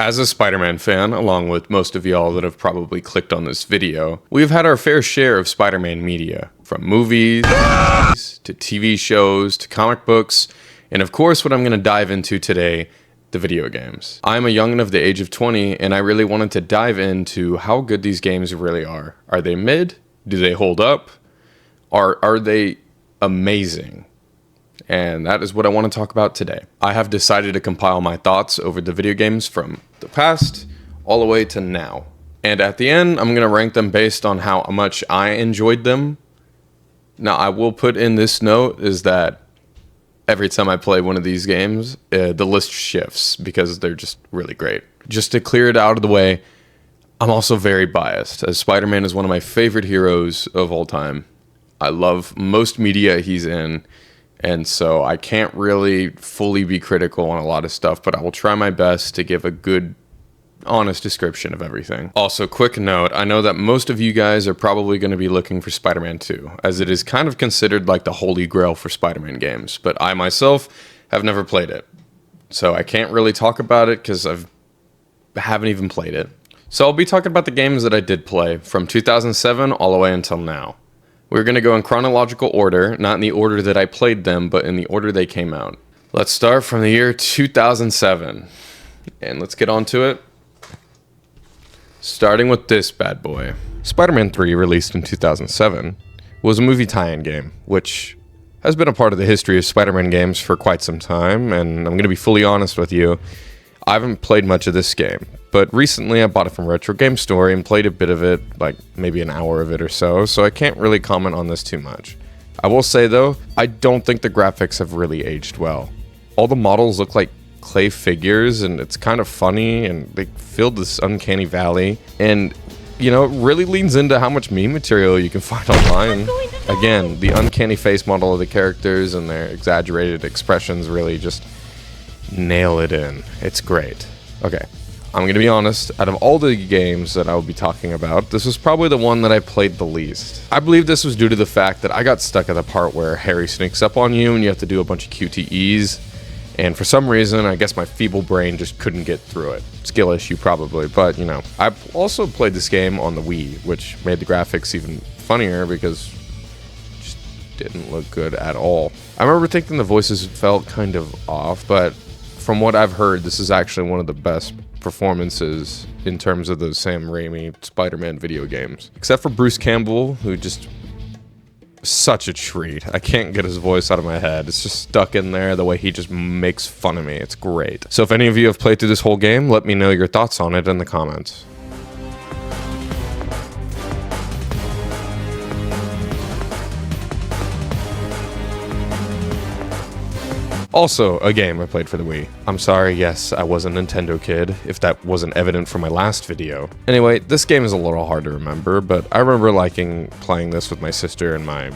As a Spider-Man fan, along with most of y'all that have probably clicked on this video, we've had our fair share of Spider-Man media, from movies to TV shows to comic books, and of course what I'm going to dive into today, the video games. I'm a youngin' of the age of 20, and I really wanted to dive into how good these games really are. Are they mid? Do they hold up? Are they amazing? And that is what I want to talk about today. I have decided to compile my thoughts over the video games from the past all the way to now. And at the end, I'm going to rank them based on how much I enjoyed them. Now, I will put in this note is that every time I play one of these games, the list shifts because they're just really great. Just to clear it out of the way, I'm also very biased, as Spider-Man is one of my favorite heroes of all time. I love most media he's in. And so I can't really fully be critical on a lot of stuff, but I will try my best to give a good, honest description of everything. Also, quick note, I know that most of you guys are probably going to be looking for Spider-Man 2, as it is kind of considered like the holy grail for Spider-Man games, but I myself have never played it. So I can't really talk about it because I haven't even played it. So I'll be talking about the games that I did play from 2007 all the way until now. We're going to go in chronological order, not in the order that I played them, but in the order they came out. Let's start from the year 2007, and let's get on to it. Starting with this bad boy. Spider-Man 3, released in 2007, was a movie tie-in game, which has been a part of the history of Spider-Man games for quite some time, and I'm going to be fully honest with you, I haven't played much of this game, but recently I bought it from Retro Game Store and played a bit of it, like maybe an hour of it or so I can't really comment on this too much. I will say though, I don't think the graphics have really aged well. All the models look like clay figures and it's kind of funny and they feel this uncanny valley, and you know, it really leans into how much meme material you can find online. Again, the uncanny face model of the characters and their exaggerated expressions really just nail it in. It's great. Okay, I'm gonna be honest, out of all the games that I will be talking about, this was probably the one that I played the least. I believe this was due to the fact that I got stuck at the part where Harry sneaks up on you and you have to do a bunch of QTEs, and for some reason, I guess my feeble brain just couldn't get through it. Skill issue probably, but you know. I also played this game on the Wii, which made the graphics even funnier because it just didn't look good at all. I remember thinking the voices felt kind of off, but from what I've heard, this is actually one of the best performances in terms of the Sam Raimi Spider-Man video games. Except for Bruce Campbell, who just such a treat. I can't get his voice out of my head. It's just stuck in there, the way he just makes fun of me. It's great. So if any of you have played through this whole game, let me know your thoughts on it in the comments. Also, a game I played for the Wii. I'm sorry, yes, I was a Nintendo kid, if that wasn't evident from my last video. Anyway, this game is a little hard to remember, but I remember liking playing this with my sister and my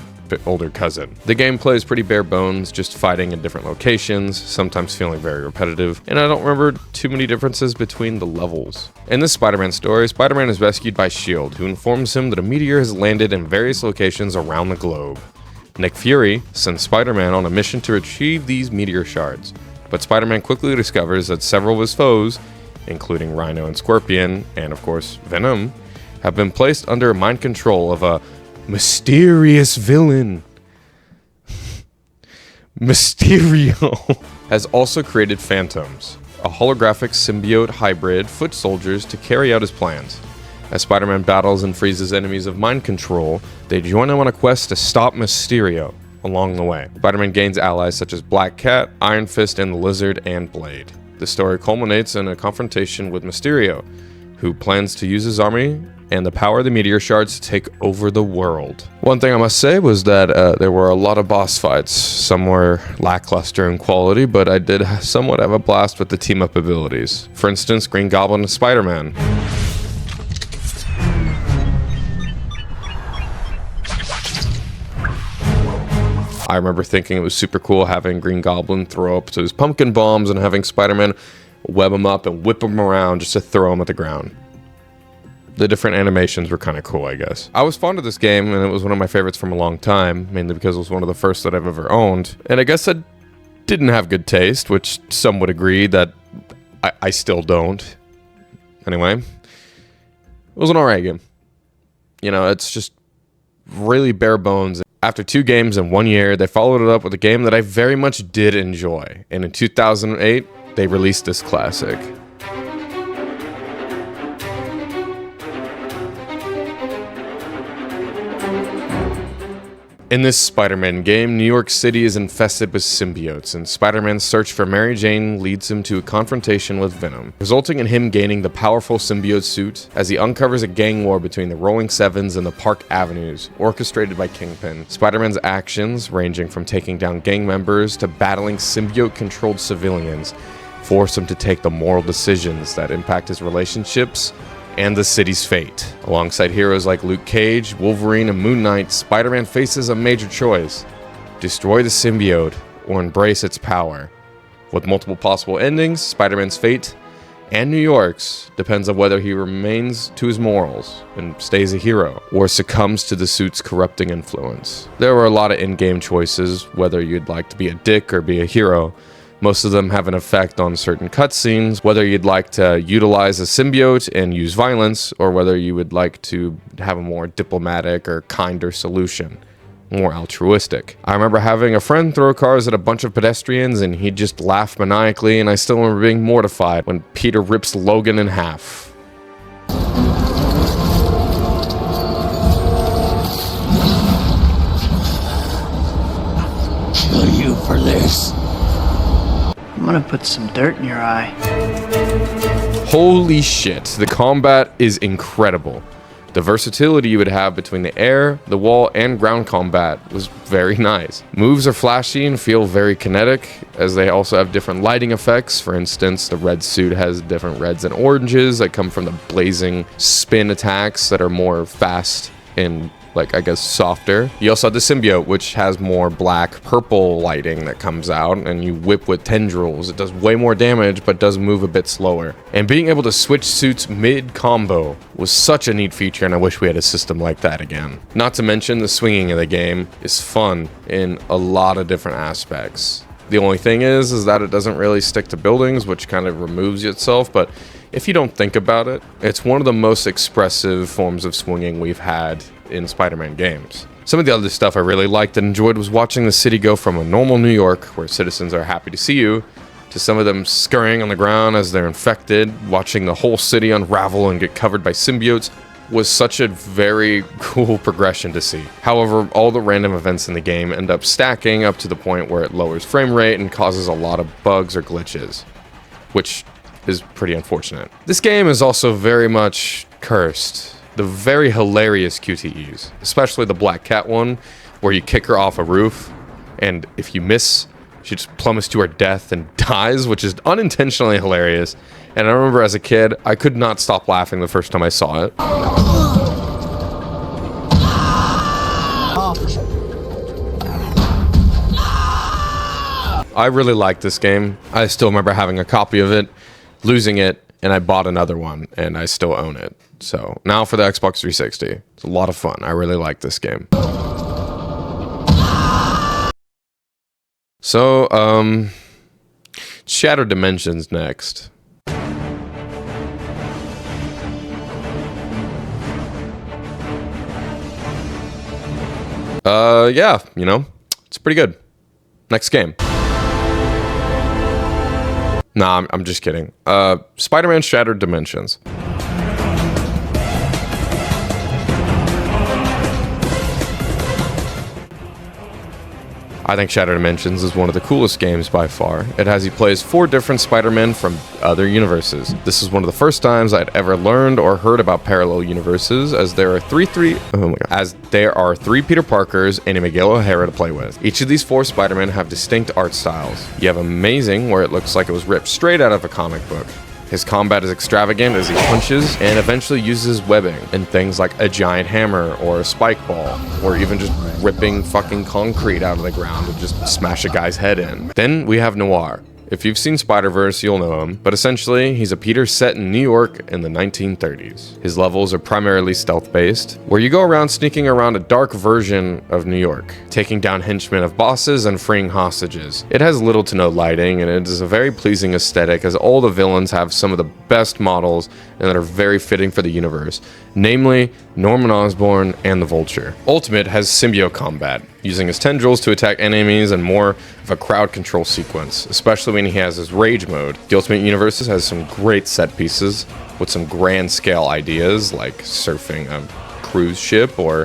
older cousin. The gameplay is pretty bare bones, just fighting in different locations, sometimes feeling very repetitive, and I don't remember too many differences between the levels. In this Spider-Man story, Spider-Man is rescued by S.H.I.E.L.D., who informs him that a meteor has landed in various locations around the globe. Nick Fury sends Spider-Man on a mission to retrieve these meteor shards, but Spider-Man quickly discovers that several of his foes, including Rhino and Scorpion, and of course Venom, have been placed under mind control of a mysterious villain. Mysterio has also created Phantoms, a holographic symbiote hybrid foot soldiers to carry out his plans. As Spider-Man battles and frees his enemies of mind control, they join him on a quest to stop Mysterio along the way. Spider-Man gains allies such as Black Cat, Iron Fist, and the Lizard, and Blade. The story culminates in a confrontation with Mysterio, who plans to use his army and the power of the meteor shards to take over the world. One thing I must say was that there were a lot of boss fights. Some were lackluster in quality, but I did somewhat have a blast with the team-up abilities. For instance, Green Goblin and Spider-Man. I remember thinking it was super cool having Green Goblin throw up those pumpkin bombs and having Spider-Man web them up and whip them around just to throw them at the ground. The different animations were kind of cool, I guess. I was fond of this game, and it was one of my favorites from a long time, mainly because it was one of the first that I've ever owned. And I guess I didn't have good taste, which some would agree that I still don't. Anyway, it was an alright game. You know, it's just really bare bones. After 2 games in 1 year, they followed it up with a game that I very much did enjoy. And in 2008, they released this classic. In this Spider-Man game, New York City is infested with symbiotes, and Spider-Man's search for Mary Jane leads him to a confrontation with Venom, resulting in him gaining the powerful symbiote suit as he uncovers a gang war between the Rolling Sevens and the Park Avenues, orchestrated by Kingpin. Spider-Man's actions, ranging from taking down gang members to battling symbiote-controlled civilians, force him to take the moral decisions that impact his relationships and the city's fate. Alongside heroes like Luke Cage, Wolverine, and Moon Knight, Spider-Man faces a major choice: destroy the symbiote or embrace its power. With multiple possible endings, Spider-Man's fate, and New York's, depends on whether he remains to his morals and stays a hero, or succumbs to the suit's corrupting influence. There were a lot of in-game choices, whether you'd like to be a dick or be a hero. Most of them have an effect on certain cutscenes, whether you'd like to utilize a symbiote and use violence, or whether you would like to have a more diplomatic or kinder solution, more altruistic. I remember having a friend throw cars at a bunch of pedestrians and he'd just laugh maniacally, and I still remember being mortified when Peter rips Logan in half. Kill you for this. I'm gonna put some dirt in your eye. Holy shit, the combat is incredible. The versatility you would have between the air, the wall, and ground combat was very nice. Moves are flashy and feel very kinetic, as they also have different lighting effects. For instance, the red suit has different reds and oranges that come from the blazing spin attacks that are more fast and, like, I guess, softer. You also have the symbiote, which has more black purple lighting that comes out, and you whip with tendrils. It does way more damage, but does move a bit slower. And being able to switch suits mid-combo was such a neat feature, and I wish we had a system like that again. Not to mention, the swinging of the game is fun in a lot of different aspects. The only thing is that it doesn't really stick to buildings, which kind of removes itself, but if you don't think about it, it's one of the most expressive forms of swinging we've had in Spider-Man games. Some of the other stuff I really liked and enjoyed was watching the city go from a normal New York, where citizens are happy to see you, to some of them scurrying on the ground as they're infected. Watching the whole city unravel and get covered by symbiotes was such a very cool progression to see. However, all the random events in the game end up stacking up to the point where it lowers frame rate and causes a lot of bugs or glitches, which is pretty unfortunate. This game is also very much cursed. The very hilarious QTEs, especially the Black Cat one, where you kick her off a roof, and if you miss, she just plummets to her death and dies, which is unintentionally hilarious. And I remember as a kid, I could not stop laughing the first time I saw it. I really liked this game. I still remember having a copy of it, losing it, and I bought another one, and I still own it. So now for the Xbox 360. It's a lot of fun. I really like this game. So, Shattered Dimensions next. Yeah, you know, it's pretty good. Next game. Nah, I'm just kidding. Spider-Man Shattered Dimensions. I think Shattered Dimensions is one of the coolest games by far. It has you play as 4 different Spider-Men from other universes. This is one of the first times I'd ever learned or heard about parallel universes, as there are three Peter Parkers and a Miguel O'Hara to play with. Each of these 4 Spider-Men have distinct art styles. You have Amazing, where it looks like it was ripped straight out of a comic book. His combat is extravagant as he punches and eventually uses webbing and things like a giant hammer or a spike ball, or even just ripping fucking concrete out of the ground to just smash a guy's head in. Then we have Noir. If you've seen Spider-Verse, you'll know him, but essentially, he's a Peter set in New York in the 1930s. His levels are primarily stealth-based, where you go around sneaking around a dark version of New York, taking down henchmen of bosses and freeing hostages. It has little to no lighting, and it is a very pleasing aesthetic, as all the villains have some of the best models and that are very fitting for the universe, namely Norman Osborn and the Vulture. Ultimate has symbiote combat, using his tendrils to attack enemies and more of a crowd control sequence, especially when he has his rage mode. The Ultimate Universe has some great set pieces with some grand scale ideas like surfing a cruise ship or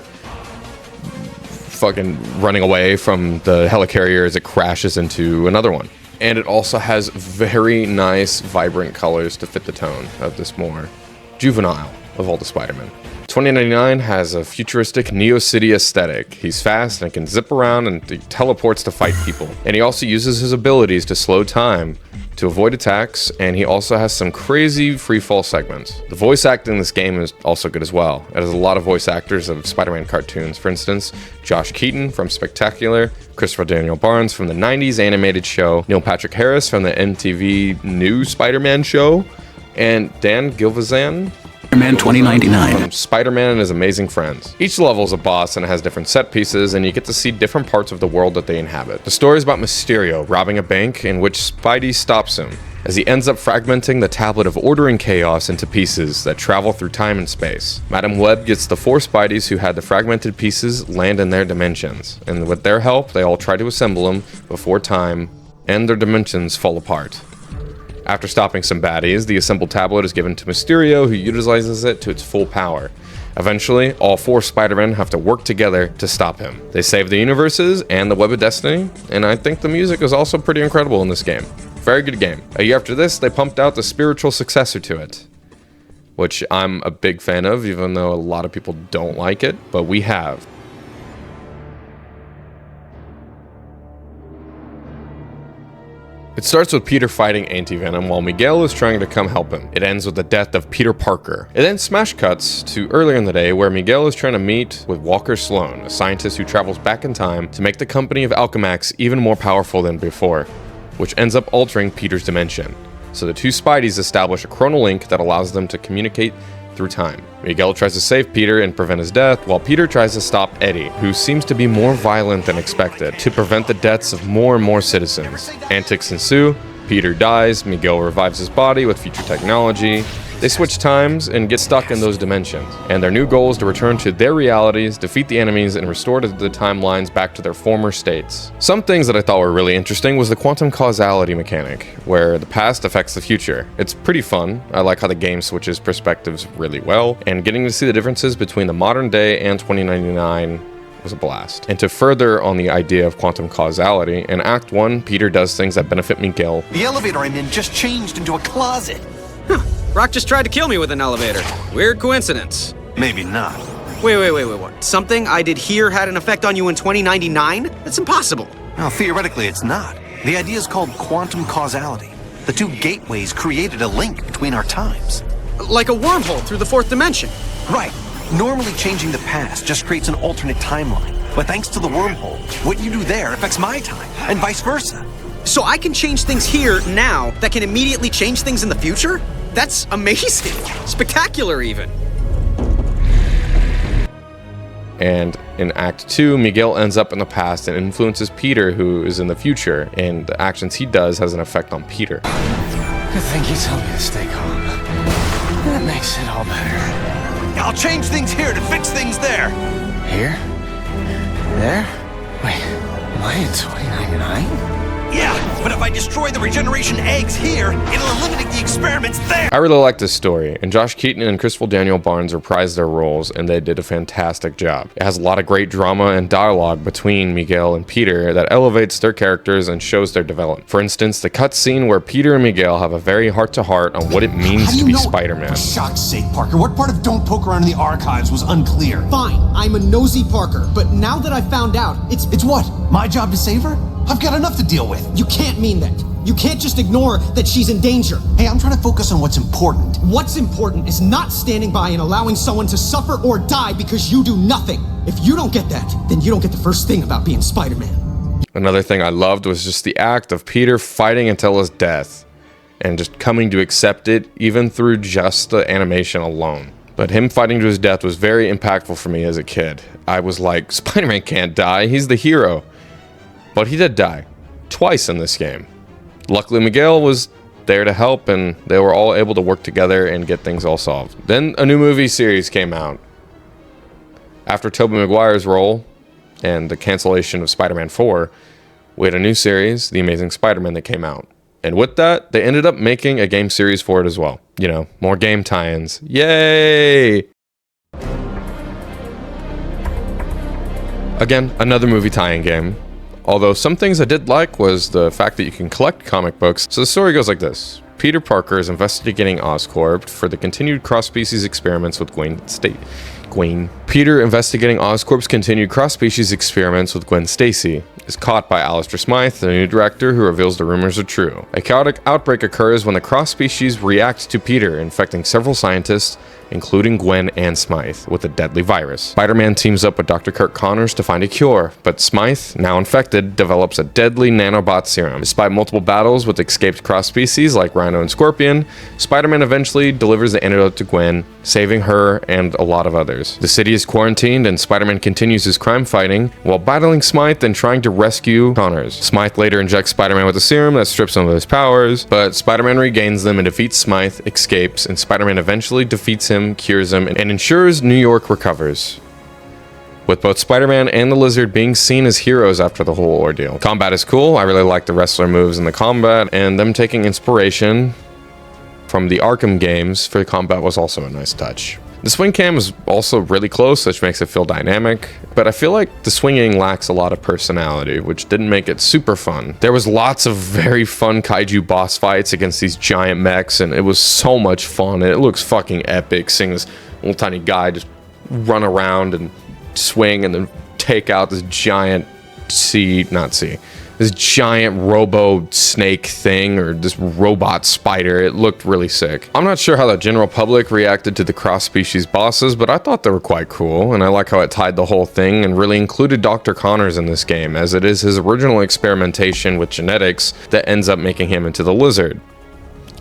fucking running away from the helicarrier as it crashes into another one. And it also has very nice, vibrant colors to fit the tone of this more juvenile of all the Spider-Man. 2099 has a futuristic Neo City aesthetic. He's fast and can zip around and he teleports to fight people. And he also uses his abilities to slow time to avoid attacks, and he also has some crazy freefall segments. The voice acting in this game is also good as well. It has a lot of voice actors of Spider-Man cartoons. For instance, Josh Keaton from Spectacular, Christopher Daniel Barnes from the 90s animated show, Neil Patrick Harris from the MTV New Spider-Man show, and Dan Gilvezan Spider-Man 2099 from Spider-Man and His Amazing Friends. Each level is a boss and it has different set pieces, and you get to see different parts of the world that they inhabit. The story is about Mysterio robbing a bank, in which Spidey stops him as he ends up fragmenting the tablet of order and chaos into pieces that travel through time and space. Madam Web gets the 4 Spideys who had the fragmented pieces land in their dimensions, and with their help, they all try to assemble them before time and their dimensions fall apart. After stopping some baddies, the assembled tablet is given to Mysterio, who utilizes it to its full power. Eventually, all 4 Spider-Men have to work together to stop him. They save the universes and the Web of Destiny, and I think the music is also pretty incredible in this game. Very good game. A year after this, they pumped out the spiritual successor to it, which I'm a big fan of, even though a lot of people don't like it, but we have. It starts with Peter fighting Anti-Venom while Miguel is trying to come help him. It ends with the death of Peter Parker. It then smash cuts to earlier in the day where Miguel is trying to meet with Walker Sloan, a scientist who travels back in time to make the company of Alchemax even more powerful than before, which ends up altering Peter's dimension. So the 2 Spideys establish a chronal link that allows them to communicate through time. Miguel tries to save Peter and prevent his death, while Peter tries to stop Eddie, who seems to be more violent than expected, to prevent the deaths of more and more citizens. Antics ensue, Peter dies, Miguel revives his body with future technology. They switch times and get stuck in those dimensions, and their new goal is to return to their realities, defeat the enemies, and restore the timelines back to their former states. Some things that I thought were really interesting was the quantum causality mechanic, where the past affects the future. It's pretty fun. I like how the game switches perspectives really well, and getting to see the differences between the modern day and 2099 was a blast. And to further on the idea of quantum causality, in Act 1, Peter does things that benefit Miguel. The elevator I'm in just changed into a closet. Huh. Rock just tried to kill me with an elevator. Weird coincidence. Maybe not. Wait, what? Something I did here had an effect on you in 2099? That's impossible. Well, theoretically, it's not. The idea is called quantum causality. The 2 gateways created a link between our times. Like a wormhole through the 4th dimension. Right. Normally, changing the past just creates an alternate timeline. But thanks to the wormhole, what you do there affects my time, and vice versa. So I can change things here, now, that can immediately change things in the future? That's amazing. Spectacular, even. And in Act 2, Miguel ends up in the past and influences Peter, who is in the future, and the actions he does has an effect on Peter. Good thing you told me to stay calm. That makes it all better. I'll change things here to fix things there. Here? There? Wait, am I in 2099? Yeah, but if I destroy the regeneration eggs here, it'll eliminate the experiments there. I really like this story, and Josh Keaton and Christopher Daniel Barnes reprised their roles, and they did a fantastic job. It has a lot of great drama and dialogue between Miguel and Peter that elevates their characters and shows their development. For instance, the cutscene where Peter and Miguel have a very heart-to-heart on what it means to be Spider-Man. For shock's sake, Parker, what part of don't poke around in the archives was unclear? Fine, I'm a nosy Parker, but now that I found out, it's what? My job to save her? I've got enough to deal with. You can't mean that. You can't just ignore that she's in danger. Hey, I'm trying to focus on what's important. What's important is not standing by and allowing someone to suffer or die because you do nothing. If you don't get that, then you don't get the first thing about being Spider-Man. Another thing I loved was just the act of Peter fighting until his death and just coming to accept it even through just the animation alone. But him fighting to his death was very impactful for me as a kid. I was like, Spider-Man can't die, he's the hero. But he did die, twice in this game. Luckily Miguel was there to help and they were all able to work together and get things all solved. Then a new movie series came out. After Tobey Maguire's role and the cancellation of Spider-Man 4, we had a new series, The Amazing Spider-Man, that came out. And with that, they ended up making a game series for it as well. You know, more game tie-ins. Yay! Again, another movie tie-in game. Although some things I did like was the fact that you can collect comic books. So the story goes like this. Peter Parker is investigating Oscorp for the continued cross-species experiments with Gwen. Peter, investigating Oscorp's continued cross-species experiments with Gwen Stacy, is caught by Alistair Smythe, the new director, who reveals the rumors are true. A chaotic outbreak occurs when the cross-species react to Peter, infecting several scientists, including Gwen and Smythe, with a deadly virus. Spider-Man teams up with Dr. Kirk Connors to find a cure, but Smythe, now infected, develops a deadly nanobot serum. Despite multiple battles with escaped cross-species like Rhino and Scorpion, Spider-Man eventually delivers the antidote to Gwen, saving her and a lot of others. The city is quarantined and Spider-Man continues his crime fighting while battling Smythe and trying to rescue Connors. Smythe later injects Spider-Man with a serum that strips him of his powers, but Spider-Man regains them and defeats Smythe, escapes, and Spider-Man eventually defeats him, cures him, and ensures New York recovers, with both Spider-Man and the Lizard being seen as heroes after the whole ordeal. Combat is cool. I really like the wrestler moves in the combat, and them taking inspiration from the Arkham games for the combat was also a nice touch. The swing cam is also really close, which makes it feel dynamic, but I feel like the swinging lacks a lot of personality, which didn't make it super fun. There was lots of very fun kaiju boss fights against these giant mechs, and it was so much fun, and it looks fucking epic, seeing this little tiny guy just run around and swing and then take out this giant this giant robo snake thing, or this robot spider. It looked really sick. I'm not sure how the general public reacted to the cross-species bosses, but I thought they were quite cool, and I like how it tied the whole thing and really included Dr. Connors in this game, as it is his original experimentation with genetics that ends up making him into the Lizard.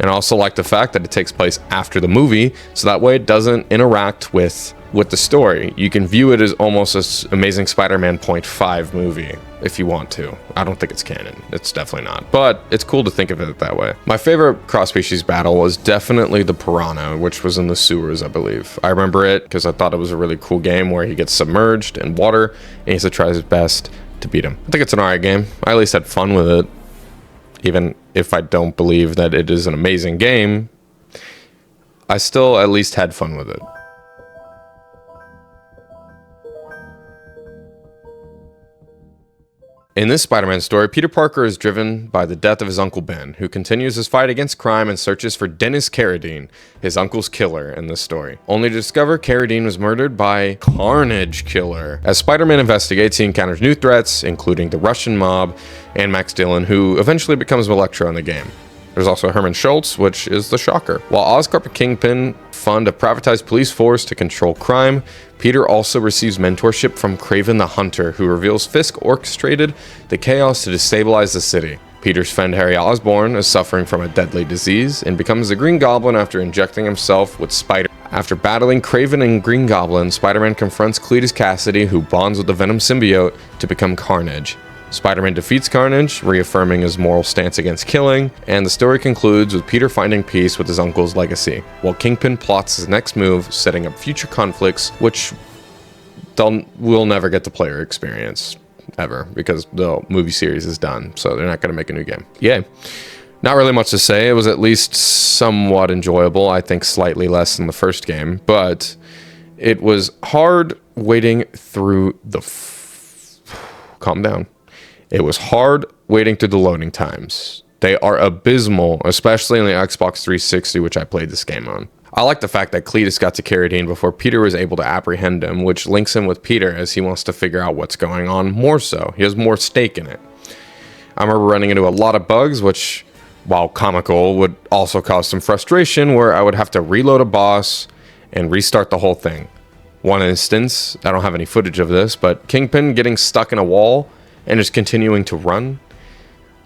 And I also like the fact that it takes place after the movie, so that way it doesn't interact with the story. You can view it as almost an Amazing Spider-Man 0.5 movie if you want to. I don't think it's canon. It's definitely not. But it's cool to think of it that way. My favorite cross-species battle was definitely the Piranha, which was in the sewers, I believe. I remember it because I thought it was a really cool game where he gets submerged in water and he has to try his best to beat him. I think it's an alright game. I at least had fun with it. Even if I don't believe that it is an amazing game, I still at least had fun with it. In this Spider-Man story, Peter Parker is driven by the death of his Uncle Ben, who continues his fight against crime and searches for Dennis Carradine, his uncle's killer in this story, only to discover Carradine was murdered by Carnage Killer. As Spider-Man investigates, he encounters new threats, including the Russian mob and Max Dillon, who eventually becomes Electro in the game. There's also Herman Schultz, which is the Shocker. While Oscorp and Kingpin fund a privatized police force to control crime, Peter also receives mentorship from Kraven the Hunter, who reveals Fisk orchestrated the chaos to destabilize the city. Peter's friend Harry Osborn is suffering from a deadly disease and becomes the Green Goblin after injecting himself with Spider. After battling Kraven and Green Goblin, Spider-Man confronts Cletus Cassidy, who bonds with the Venom symbiote to become Carnage. Spider-Man defeats Carnage, reaffirming his moral stance against killing, and the story concludes with Peter finding peace with his uncle's legacy, while Kingpin plots his next move, setting up future conflicts, which we'll never get to player experience, ever, because the movie series is done, so they're not going to make a new game. Yay. Not really much to say. It was at least somewhat enjoyable, I think slightly less than the first game, but it was hard waiting through the... Calm down. It was hard waiting through the loading times. They are abysmal, especially in the Xbox 360, which I played this game on. I like the fact that Cletus got to Carradine before Peter was able to apprehend him, which links him with Peter as he wants to figure out what's going on more so. He has more stake in it. I remember running into a lot of bugs, which, while comical, would also cause some frustration, where I would have to reload a boss and restart the whole thing. One instance, I don't have any footage of this, but Kingpin getting stuck in a wall and just continuing to run.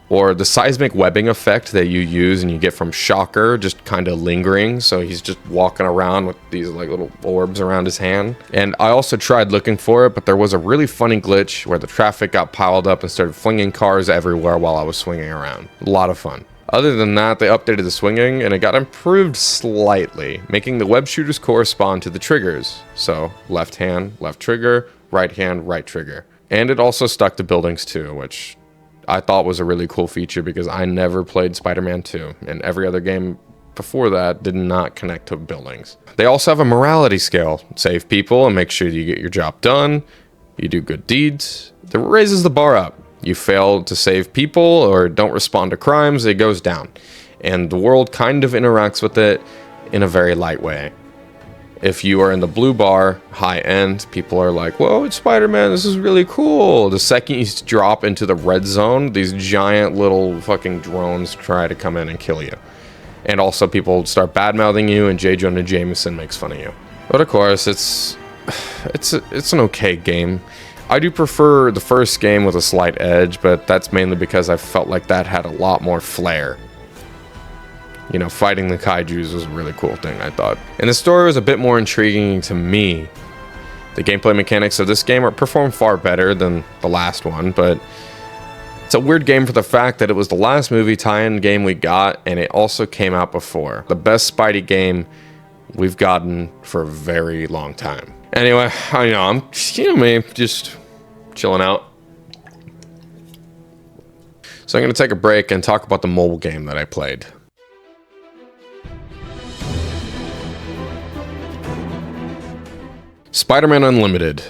Or the seismic webbing effect that you use and you get from Shocker just kind of lingering. So he's just walking around with these like little orbs around his hand. And I also tried looking for it, but there was a really funny glitch where the traffic got piled up and started flinging cars everywhere while I was swinging around. A lot of fun. Other than that, they updated the swinging and it got improved slightly, making the web shooters correspond to the triggers. So left hand, left trigger, right hand, right trigger. And it also stuck to buildings too, which I thought was a really cool feature because I never played Spider-Man 2, and every other game before that did not connect to buildings. They also have a morality scale. Save people and make sure you get your job done. You do good deeds. That raises the bar up. You fail to save people or don't respond to crimes, it goes down. And the world kind of interacts with it in a very light way. If you are in the blue bar, high end, people are like, whoa, it's Spider-Man, this is really cool. The second you drop into the red zone, these giant little fucking drones try to come in and kill you. And also people start bad-mouthing you, and J. Jonah Jameson makes fun of you. But of course, it's an okay game. I do prefer the first game with a slight edge, but that's mainly because I felt like that had a lot more flair. You know, fighting the kaijus was a really cool thing, I thought. And the story was a bit more intriguing to me. The gameplay mechanics of this game perform far better than the last one, but it's a weird game for the fact that it was the last movie tie-in game we got, and it also came out before. The best Spidey game we've gotten for a very long time. Anyway, I'm me, just chilling out. So I'm going to take a break and talk about the mobile game that I played. Spider-Man Unlimited.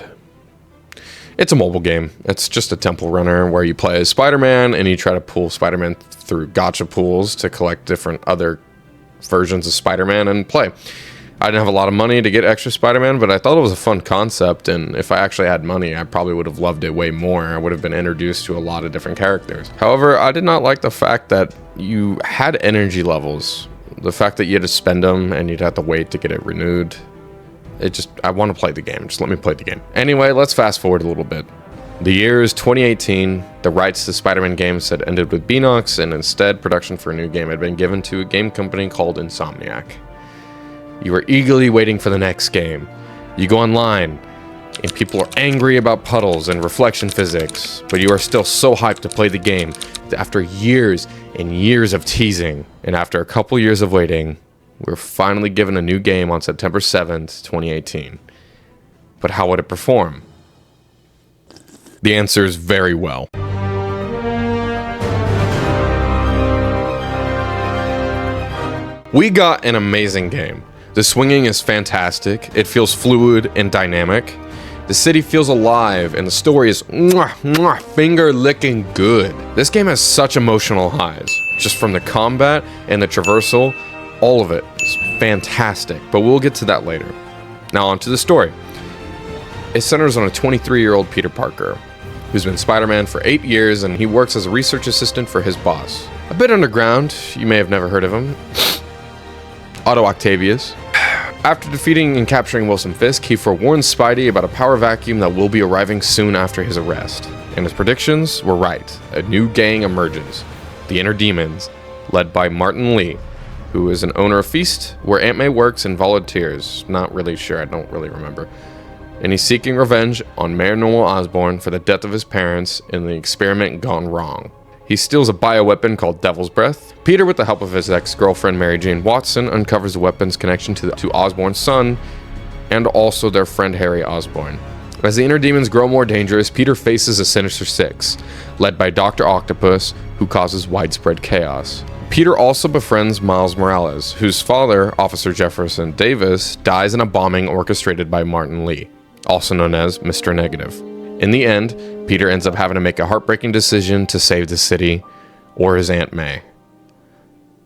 It's a mobile game. It's just a temple runner where you play as Spider-Man and you try to pull Spider-Man through gacha pools to collect different other versions of Spider-Man and play. I didn't have a lot of money to get extra Spider-Man, but I thought it was a fun concept, and if I actually had money, I probably would have loved it way more. I would have been introduced to a lot of different characters. However, I did not like the fact that you had energy levels. The fact that you had to spend them and you'd have to wait to get it renewed. I want to play the game. Just let me play the game. Anyway, let's fast forward a little bit. The year is 2018. The rights to Spider-Man games had ended with Beanox, and instead, production for a new game had been given to a game company called Insomniac. You are eagerly waiting for the next game. You go online, and people are angry about puddles and reflection physics, but you are still so hyped to play the game after years and years of teasing. And after a couple years of waiting, we're finally given a new game on September 7th, 2018. But how would it perform? The answer is very well. We got an amazing game. The swinging is fantastic, it feels fluid and dynamic. The city feels alive, and the story is finger-licking good. This game has such emotional highs, just from the combat and the traversal. All of it is fantastic, but we'll get to that later. Now on to the story. It centers on a 23-year-old Peter Parker, who's been Spider-Man for 8 years, and he works as a research assistant for his boss. A bit underground, you may have never heard of him. Otto Octavius. After defeating and capturing Wilson Fisk, he forewarns Spidey about a power vacuum that will be arriving soon after his arrest. And his predictions were right. A new gang emerges, the Inner Demons, led by Martin Lee, who is an owner of Feast, where Aunt May works and volunteers. Not really sure, I don't really remember. And he's seeking revenge on Mayor Noel Osborn for the death of his parents in the experiment gone wrong. He steals a bioweapon called Devil's Breath. Peter, with the help of his ex-girlfriend Mary Jane Watson, uncovers the weapon's connection to Osborn's son, and also their friend Harry Osborn. As the Inner Demons grow more dangerous, Peter faces a Sinister Six, led by Dr. Octopus, who causes widespread chaos. Peter also befriends Miles Morales, whose father, Officer Jefferson Davis, dies in a bombing orchestrated by Martin Lee, also known as Mr. Negative. In the end, Peter ends up having to make a heartbreaking decision to save the city, or his Aunt May,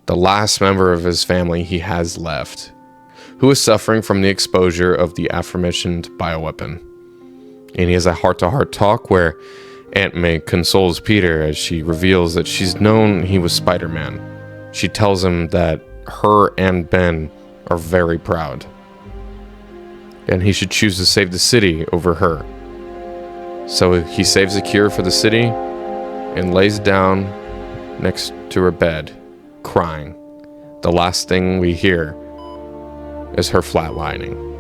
the last member of his family he has left, who is suffering from the exposure of the aforementioned bioweapon. And he has a heart-to-heart talk where Aunt May consoles Peter as she reveals that she's known he was Spider-Man. She tells him that her and Ben are very proud, and he should choose to save the city over her. So he saves a cure for the city and lays down next to her bed, crying. The last thing we hear is her flatlining.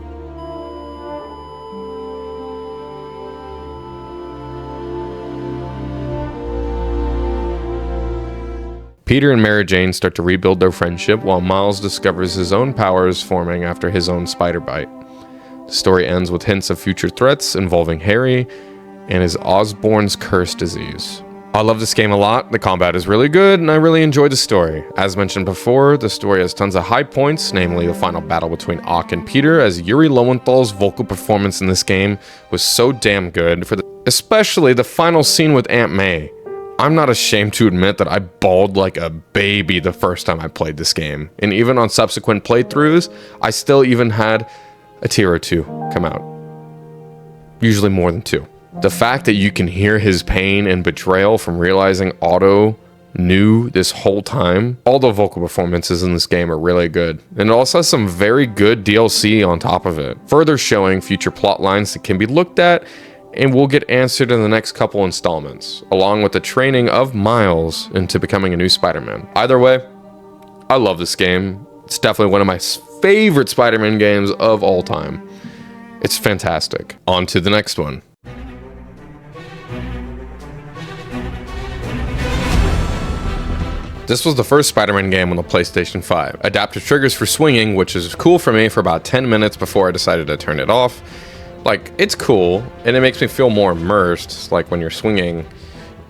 Peter and Mary Jane start to rebuild their friendship while Miles discovers his own powers forming after his own spider bite. The story ends with hints of future threats involving Harry and his Osborn's curse disease. I love this game a lot. The combat is really good, and I really enjoyed the story. As mentioned before, the story has tons of high points, namely the final battle between Ock and Peter, as Yuri Lowenthal's vocal performance in this game was so damn good, especially the final scene with Aunt May. I'm not ashamed to admit that I bawled like a baby the first time I played this game, and even on subsequent playthroughs, I still even had a tear or two come out. Usually more than two. The fact that you can hear his pain and betrayal from realizing Otto knew this whole time. All the vocal performances in this game are really good, and it also has some very good DLC on top of it, further showing future plot lines that can be looked at and will get answered in the next couple installments, along with the training of Miles into becoming a new Spider-Man. Either way, I love this game. It's definitely one of my favorite Spider-Man games of all time. It's fantastic. On to the next one. This was the first Spider-Man game on the PlayStation 5. Adaptive triggers for swinging, which is cool for me for about 10 minutes before I decided to turn it off. Like, it's cool, and it makes me feel more immersed, like when you're swinging,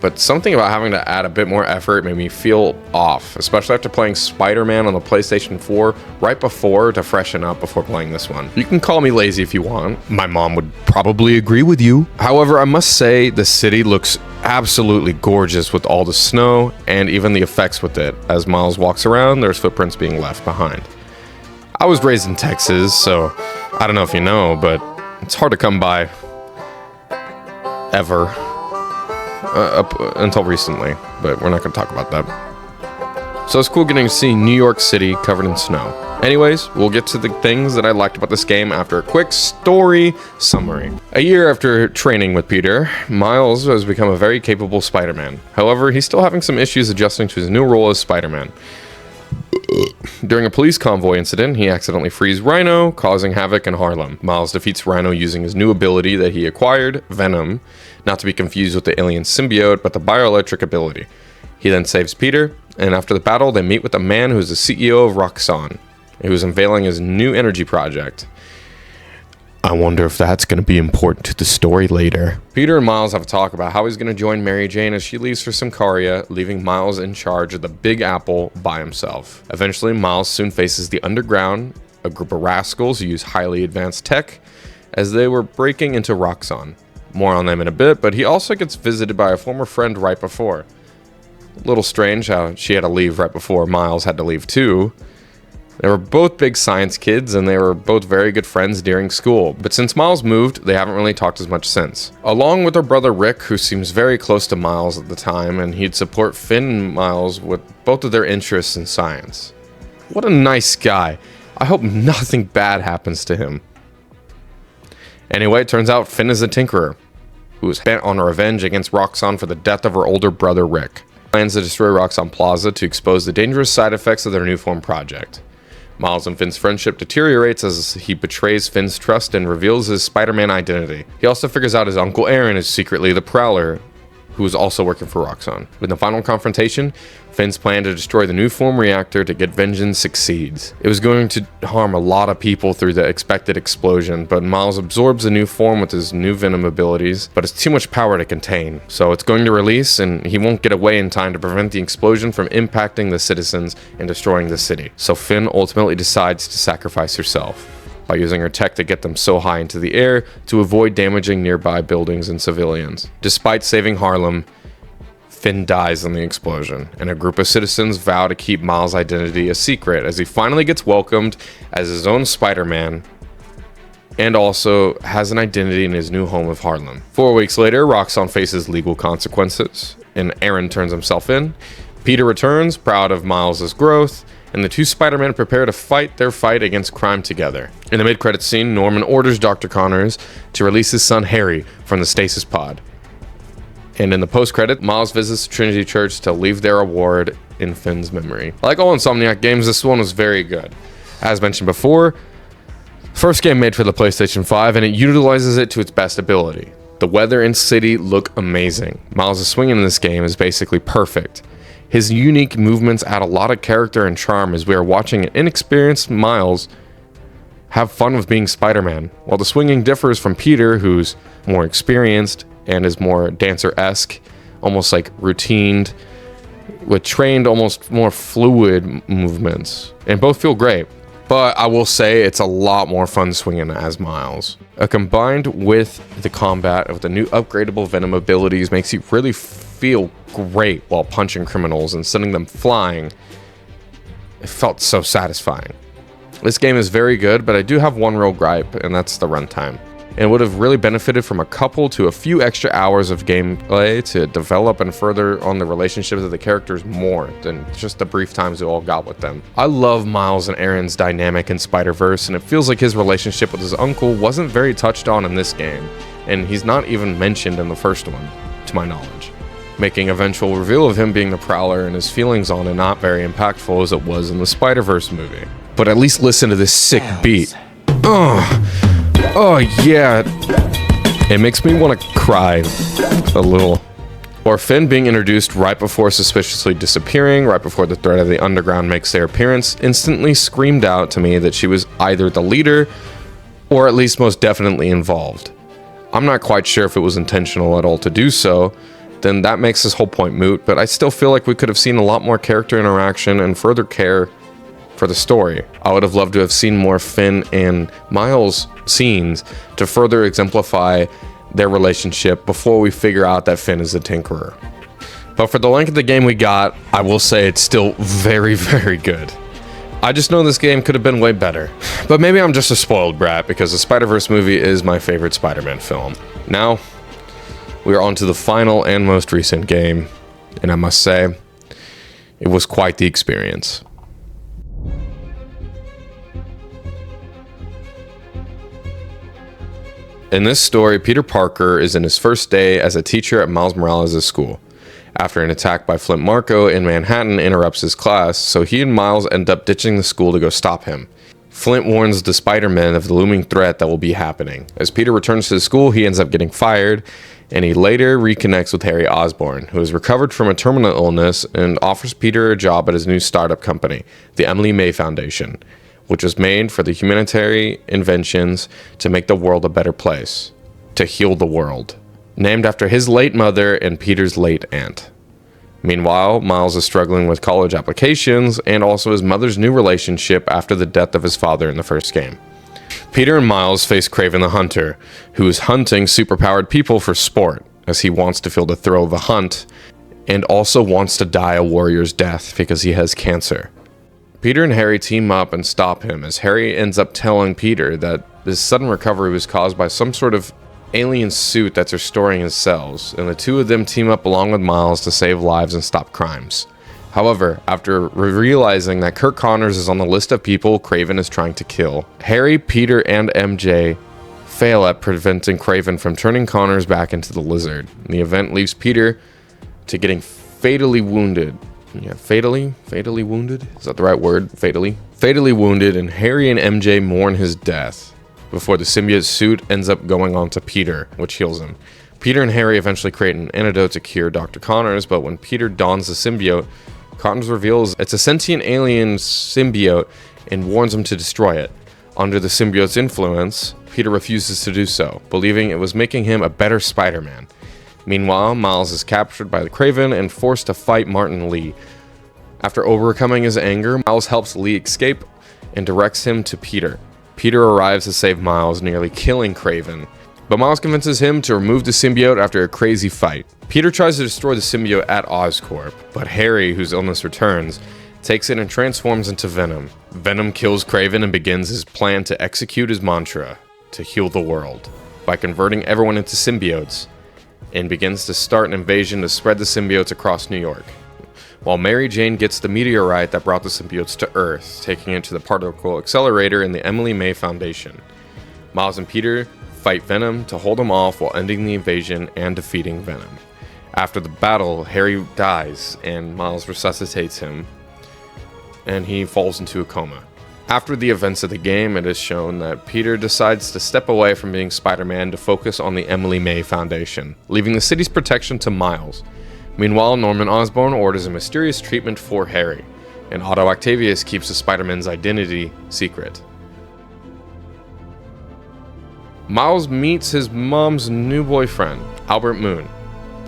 but something about having to add a bit more effort made me feel off, especially after playing Spider-Man on the PlayStation 4 right before to freshen up before playing this one. You can call me lazy if you want. My mom would probably agree with you. However, I must say the city looks absolutely gorgeous with all the snow and even the effects with it. As Miles walks around, there's footprints being left behind. I was raised in Texas, so I don't know if you know, but it's hard to come by ever until recently, but we're not going to talk about that. So it's cool getting to see New York City covered in snow. Anyways, we'll get to the things that I liked about this game after a quick story summary. A year after training with Peter, Miles has become a very capable Spider-Man. However, he's still having some issues adjusting to his new role as Spider-Man. During a police convoy incident, he accidentally frees Rhino, causing havoc in Harlem. Miles defeats Rhino using his new ability that he acquired, Venom, not to be confused with the alien symbiote, but the bioelectric ability. He then saves Peter, and after the battle, they meet with a man who is the CEO of Roxxon, who is unveiling his new energy project. I wonder if that's going to be important to the story later. Peter and Miles have a talk about how he's going to join Mary Jane as she leaves for Symkaria, leaving Miles in charge of the Big Apple by himself. Eventually, Miles soon faces the Underground, a group of rascals who use highly advanced tech, as they were breaking into Roxxon. More on them in a bit, but he also gets visited by a former friend right before. A little strange how she had to leave right before Miles had to leave too. They were both big science kids, and they were both very good friends during school, but since Miles moved, they haven't really talked as much since. Along with their brother Rick, who seems very close to Miles at the time, and he'd support Finn and Miles with both of their interests in science. What a nice guy. I hope nothing bad happens to him. Anyway, it turns out Finn is a tinkerer, who is bent on revenge against Roxxon for the death of her older brother Rick. Plans to destroy Roxxon Plaza to expose the dangerous side effects of their new form project. Miles and Finn's friendship deteriorates as he betrays Finn's trust and reveals his Spider-Man identity. He also figures out his Uncle Aaron is secretly the Prowler, who is also working for Roxxon. In the final confrontation, Finn's plan to destroy the new form reactor to get vengeance succeeds. It was going to harm a lot of people through the expected explosion, but Miles absorbs the new form with his new Venom abilities, but it's too much power to contain. So it's going to release, and he won't get away in time to prevent the explosion from impacting the citizens and destroying the city. So Finn ultimately decides to sacrifice herself by using her tech to get them so high into the air to avoid damaging nearby buildings and civilians. Despite saving Harlem, Finn dies in the explosion, and a group of citizens vow to keep Miles' identity a secret as he finally gets welcomed as his own Spider-Man and also has an identity in his new home of Harlem. 4 weeks later, Roxxon faces legal consequences, and Aaron turns himself in. Peter returns, proud of Miles' growth, and the two Spider-Men prepare to fight their fight against crime together. In the mid-credits scene, Norman orders Dr. Connors to release his son Harry from the stasis pod. And in the post-credit, Miles visits Trinity Church to leave their award in Finn's memory. Like all Insomniac games, this one was very good. As mentioned before, first game made for the PlayStation 5, and it utilizes it to its best ability. The weather and city look amazing. Miles' swinging in this game is basically perfect. His unique movements add a lot of character and charm as we are watching an inexperienced Miles have fun with being Spider-Man, while the swinging differs from Peter, who's more experienced and is more dancer-esque, almost like routined, with trained, almost more fluid movements, and both feel great. But I will say it's a lot more fun swinging as Miles. Combined with the combat of the new upgradable Venom abilities makes you really feel great while punching criminals and sending them flying. It felt so satisfying. This game is very good, but I do have one real gripe, and that's the runtime. And would have really benefited from a couple to a few extra hours of gameplay to develop and further on the relationships of the characters more than just the brief times we all got with them. I love Miles and Aaron's dynamic in Spider-Verse, and it feels like his relationship with his uncle wasn't very touched on in this game, and he's not even mentioned in the first one, to my knowledge. Making eventual reveal of him being the Prowler and his feelings on it not very impactful as it was in the Spider-Verse movie. But at least listen to this sick beat. Oh yeah, it makes me want to cry a little. Or Finn being introduced right before suspiciously disappearing, right before the threat of the underground makes their appearance, instantly screamed out to me that she was either the leader or at least most definitely involved. I'm not quite sure if it was intentional at all to do so, then that makes this whole point moot, but I still feel like we could have seen a lot more character interaction and further care for the story. I would have loved to have seen more Finn and Miles scenes to further exemplify their relationship before we figure out that Finn is the Tinkerer. But for the length of the game we got, I will say it's still very, very good. I just know this game could have been way better. But maybe I'm just a spoiled brat because the Spider-Verse movie is my favorite Spider-Man film. Now, we are on to the final and most recent game, and I must say, it was quite the experience. In this story, Peter Parker is in his first day as a teacher at Miles Morales' school, after an attack by Flint Marko in Manhattan interrupts his class, so he and Miles end up ditching the school to go stop him. Flint warns the Spider-Man of the looming threat that will be happening. As Peter returns to the school, he ends up getting fired, and he later reconnects with Harry Osborn, who has recovered from a terminal illness and offers Peter a job at his new startup company, the Emily May Foundation, which was made for the humanitarian inventions to make the world a better place, to heal the world, named after his late mother and Peter's late aunt. Meanwhile, Miles is struggling with college applications and also his mother's new relationship after the death of his father in the first game. Peter and Miles face Kraven the Hunter, who is hunting superpowered people for sport, as he wants to feel the thrill of the hunt, and also wants to die a warrior's death because he has cancer. Peter and Harry team up and stop him, as Harry ends up telling Peter that this sudden recovery was caused by some sort of alien suit that's restoring his cells, and the two of them team up along with Miles to save lives and stop crimes. However, after realizing that Kirk Connors is on the list of people Kraven is trying to kill, Harry, Peter, and MJ fail at preventing Kraven from turning Connors back into the lizard. The event leaves Peter to getting fatally wounded. Yeah, fatally wounded? Is that the right word? Fatally wounded, and Harry and MJ mourn his death before the symbiote suit ends up going on to Peter, which heals him. Peter and Harry eventually create an antidote to cure Dr. Connors, but when Peter dons the symbiote, Connors reveals it's a sentient alien symbiote and warns him to destroy it. Under the symbiote's influence, Peter refuses to do so, believing it was making him a better Spider-Man. Meanwhile, Miles is captured by the Kraven and forced to fight Martin Lee. After overcoming his anger, Miles helps Lee escape and directs him to Peter. Peter arrives to save Miles, nearly killing Kraven, but Miles convinces him to remove the symbiote after a crazy fight. Peter tries to destroy the symbiote at Oscorp, but Harry, whose illness returns, takes it and transforms into Venom. Venom kills Kraven and begins his plan to execute his mantra, to heal the world, by converting everyone into symbiotes, and begins to start an invasion to spread the symbiotes across New York. while Mary Jane gets the meteorite that brought the symbiotes to Earth, taking it to the particle accelerator in the Emily May Foundation. Miles and Peter fight Venom to hold him off while ending the invasion and defeating Venom. After the battle, Harry dies and Miles resuscitates him, and he falls into a coma. After the events of the game, it is shown that Peter decides to step away from being Spider-Man to focus on the Emily May Foundation, leaving the city's protection to Miles. Meanwhile, Norman Osborn orders a mysterious treatment for Harry, and Otto Octavius keeps the Spider-Man's identity secret. Miles meets his mom's new boyfriend, Albert Moon,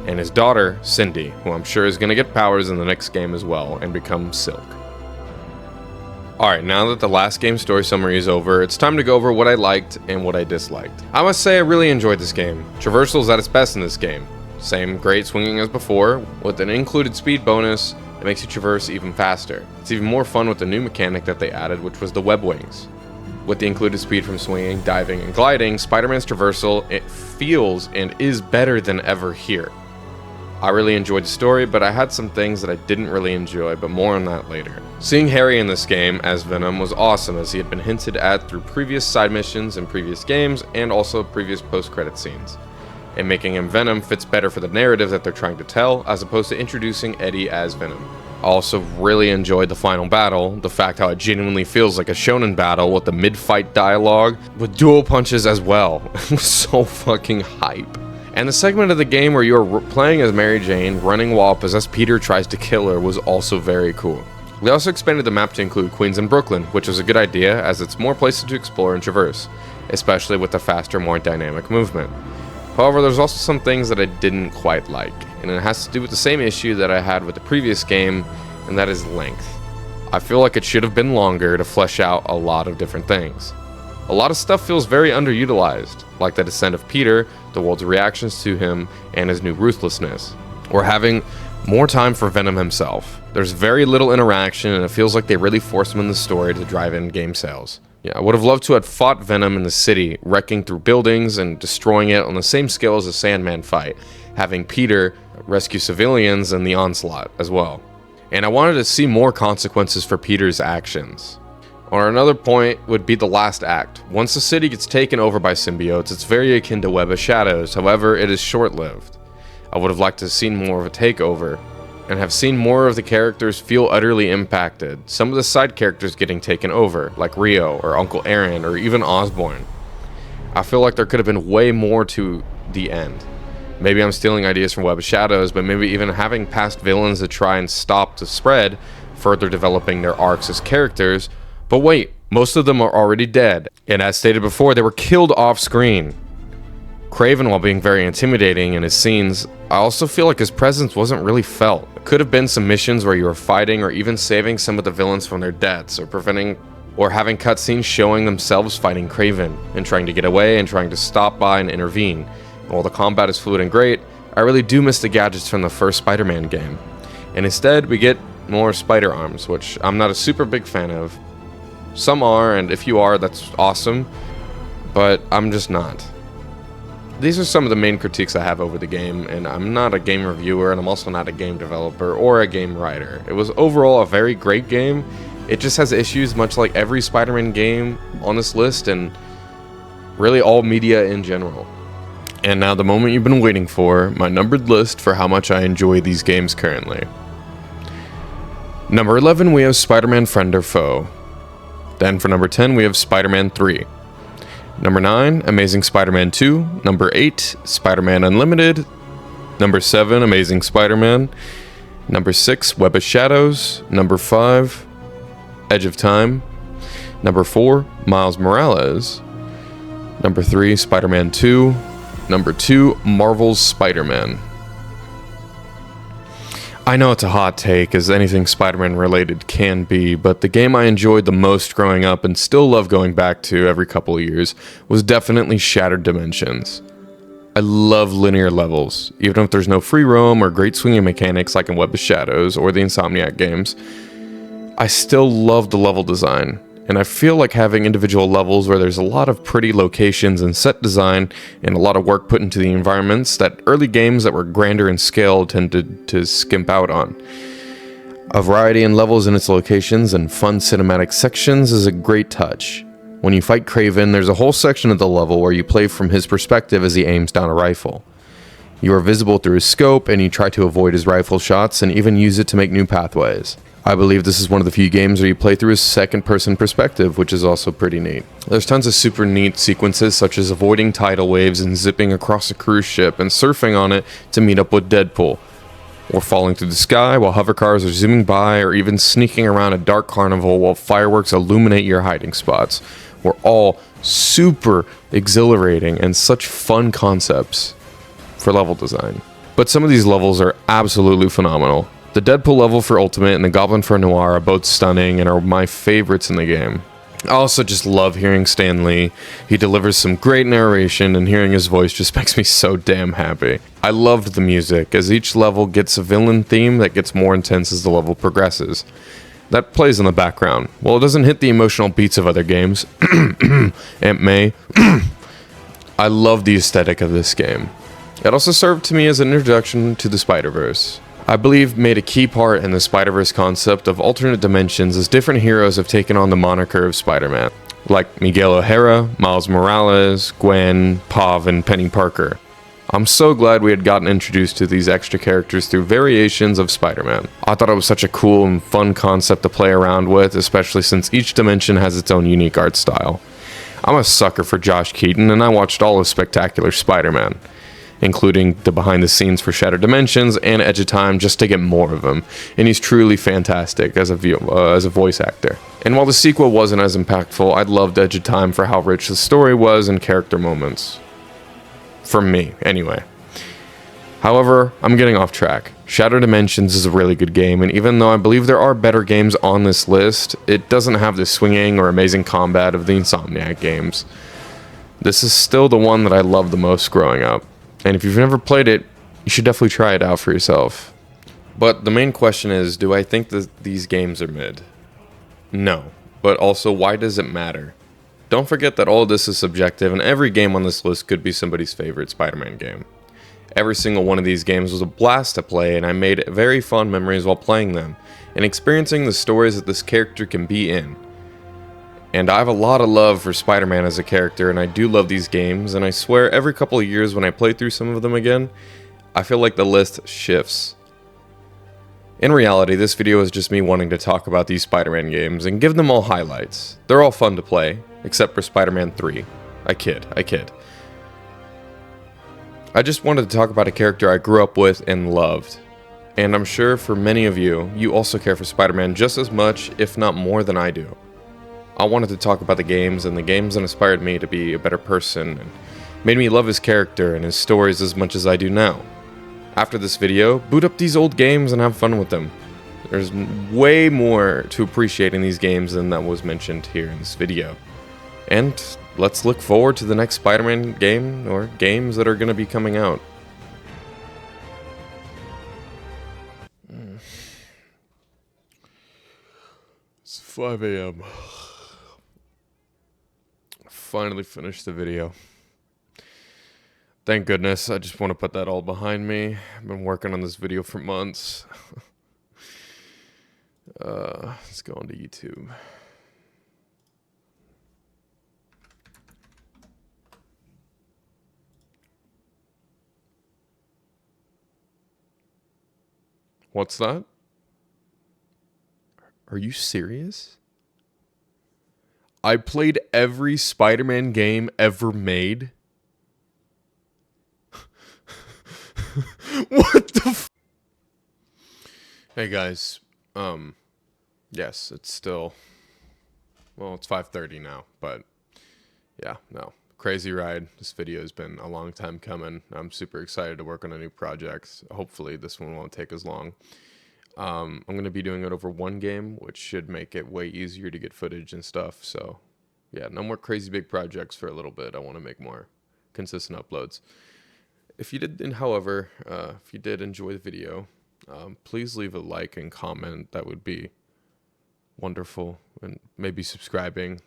and his daughter, Cindy, who I'm sure is going to get powers in the next game as well and become Silk. Alright, now that the last game's story summary is over, it's time to go over what I liked and what I disliked. I must say I really enjoyed this game. Traversal is at its best in this game. Same great swinging as before, with an included speed bonus that makes you traverse even faster. It's even more fun with the new mechanic that they added, which was the web wings. With the included speed from swinging, diving, and gliding, Spider-Man's traversal, it feels and is better than ever here. I really enjoyed the story, but I had some things that I didn't really enjoy, but more on that later. Seeing Harry in this game as Venom was awesome, as he had been hinted at through previous side missions in previous games and also previous post-credit scenes. And making him Venom fits better for the narrative that they're trying to tell, as opposed to introducing Eddie as Venom. I also really enjoyed the final battle, the fact how it genuinely feels like a shonen battle with the mid-fight dialogue, with dual punches as well. It was so fucking hype. And the segment of the game where you're playing as Mary Jane, running while possessed Peter tries to kill her, was also very cool. They also expanded the map to include Queens and Brooklyn, which was a good idea as it's more places to explore and traverse, especially with the faster, more dynamic movement. However, there's also some things that I didn't quite like, and it has to do with the same issue that I had with the previous game, and that is length. I feel like it should have been longer to flesh out a lot of different things. A lot of stuff feels very underutilized, like the descent of Peter, the world's reactions to him, and his new ruthlessness, or having more time for Venom himself. There's very little interaction, and it feels like they really forced him in the story to drive in game sales. Yeah, I would have loved to have fought Venom in the city, wrecking through buildings and destroying it on the same scale as a Sandman fight, having Peter rescue civilians in the onslaught as well. And I wanted to see more consequences for Peter's actions. Or another point would be the last act. Once the city gets taken over by symbiotes, it's very akin to Web of Shadows, however, it is short-lived. I would have liked to have seen more of a takeover, and have seen more of the characters feel utterly impacted, some of the side characters getting taken over, like Rio, or Uncle Aaron, or even Osborn. I feel like there could have been way more to the end. Maybe I'm stealing ideas from Web of Shadows, but maybe even having past villains to try and stop the spread, further developing their arcs as characters. But wait, most of them are already dead, and as stated before, they were killed off screen. Kraven, while being very intimidating in his scenes, I also feel like his presence wasn't really felt. It could have been some missions where you were fighting or even saving some of the villains from their deaths, or preventing or having cutscenes showing themselves fighting Kraven and trying to get away and trying to stop by and intervene. And while the combat is fluid and great, I really do miss the gadgets from the first Spider-Man game. And instead, we get more spider arms, which I'm not a super big fan of. Some are, and if you are, that's awesome, but I'm just not. These are some of the main critiques I have over the game, and I'm not a game reviewer, and I'm also not a game developer or a game writer. It was overall a very great game. It just has issues much like every Spider-Man game on this list, and really all media in general. And now the moment you've been waiting for, my numbered list for how much I enjoy these games currently. Number 11, we have Spider-Man Friend or Foe. Then for number 10, we have Spider-Man 3. Number 9, Amazing Spider-Man 2. Number 8, Spider-Man Unlimited. Number 7, Amazing Spider-Man. Number 6, Web of Shadows. Number 5, Edge of Time. Number 4, Miles Morales. Number 3, Spider-Man 2. Number 2, Marvel's Spider-Man. I know it's a hot take, as anything Spider-Man related can be, but the game I enjoyed the most growing up and still love going back to every couple of years was definitely Shattered Dimensions. I love linear levels, even if there's no free roam or great swinging mechanics like in Web of Shadows or the Insomniac games. I still love the level design, and I feel like having individual levels where there's a lot of pretty locations and set design and a lot of work put into the environments that early games that were grander in scale tended to skimp out on. A variety in levels and its locations and fun cinematic sections is a great touch. When you fight Kraven, there's a whole section of the level where you play from his perspective as he aims down a rifle. You are visible through his scope, and you try to avoid his rifle shots and even use it to make new pathways. I believe this is one of the few games where you play through his second-person perspective, which is also pretty neat. There's tons of super neat sequences, such as avoiding tidal waves and zipping across a cruise ship and surfing on it to meet up with Deadpool, or falling through the sky while hovercars are zooming by, or even sneaking around a dark carnival while fireworks illuminate your hiding spots, were all super exhilarating and such fun concepts for level design. But some of these levels are absolutely phenomenal. The Deadpool level for Ultimate and the Goblin for Noir are both stunning and are my favorites in the game. I also just love hearing Stan Lee. He delivers some great narration, and hearing his voice just makes me so damn happy. I loved the music, as each level gets a villain theme that gets more intense as the level progresses. That plays in the background. While it doesn't hit the emotional beats of other games, Aunt May, I love the aesthetic of this game. It also served to me as an introduction to the Spider-Verse. I believe made a key part in the Spider-Verse concept of alternate dimensions, as different heroes have taken on the moniker of Spider-Man, like Miguel O'Hara, Miles Morales, Gwen, Pav, and Penny Parker. I'm so glad we had gotten introduced to these extra characters through variations of Spider-Man. I thought it was such a cool and fun concept to play around with, especially since each dimension has its own unique art style. I'm a sucker for Josh Keaton, and I watched all of Spectacular Spider-Man, including the behind the scenes for Shattered Dimensions and Edge of Time, just to get more of him, and he's truly fantastic as a voice actor. And while the sequel wasn't as impactful, I loved Edge of Time for how rich the story was and character moments. For me, anyway. However, I'm getting off track. Shattered Dimensions is a really good game, and even though I believe there are better games on this list, it doesn't have the swinging or amazing combat of the Insomniac games. This is still the one that I loved the most growing up. And if you've never played it, you should definitely try it out for yourself. But the main question is, do I think that these games are mid? No. But also, why does it matter? Don't forget that all of this is subjective, and every game on this list could be somebody's favorite Spider-Man game. Every single one of these games was a blast to play, and I made very fond memories while playing them, and experiencing the stories that this character can be in. And I have a lot of love for Spider-Man as a character, and I do love these games, and I swear every couple of years when I play through some of them again, I feel like the list shifts. In reality, this video is just me wanting to talk about these Spider-Man games and give them all highlights. They're all fun to play, except for Spider-Man 3. I kid. I just wanted to talk about a character I grew up with and loved. And I'm sure for many of you, you also care for Spider-Man just as much, if not more than I do. I wanted to talk about the games, and the games that inspired me to be a better person and made me love his character and his stories as much as I do now. After this video, boot up these old games and have fun with them. There's way more to appreciating these games than that was mentioned here in this video. And let's look forward to the next Spider-Man game, or games that are going to be coming out. It's 5 a.m. Finally finished the video. Thank goodness. I just want to put that all behind me. I've been working on this video for months. Let's go on to YouTube. What's that? Are you serious? I played every Spider-Man game ever made? What the f- Hey guys, yes, it's still, well, it's 5:30 now, but yeah, no, crazy ride. This video has been a long time coming. I'm super excited to work on a new project. Hopefully this one won't take as long. I'm going to be doing it over one game, which should make it way easier to get footage and stuff. So yeah, no more crazy big projects for a little bit. I want to make more consistent uploads. If you did, however, if you did enjoy the video, please leave a like and comment. That would be wonderful. And maybe subscribing.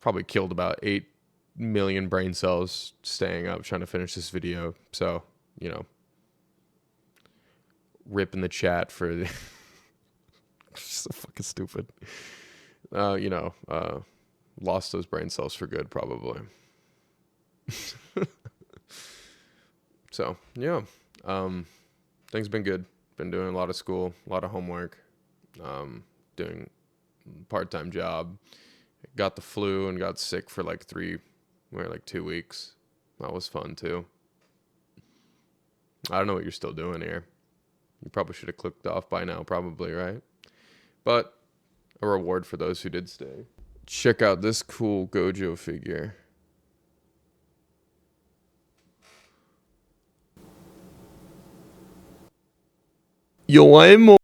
Probably killed about 8 million brain cells staying up trying to finish this video. So, you know, rip in the chat for so fucking stupid. Lost those brain cells for good, probably. So yeah, things been good. Been doing a lot of school, a lot of homework, doing part-time job. Got the flu and got sick for like 2 weeks. That was fun too. I don't know what you're still doing here. You probably should have clicked off by now, probably, right? But a reward for those who did stay. Check out this cool Gojo figure. Yo, I'm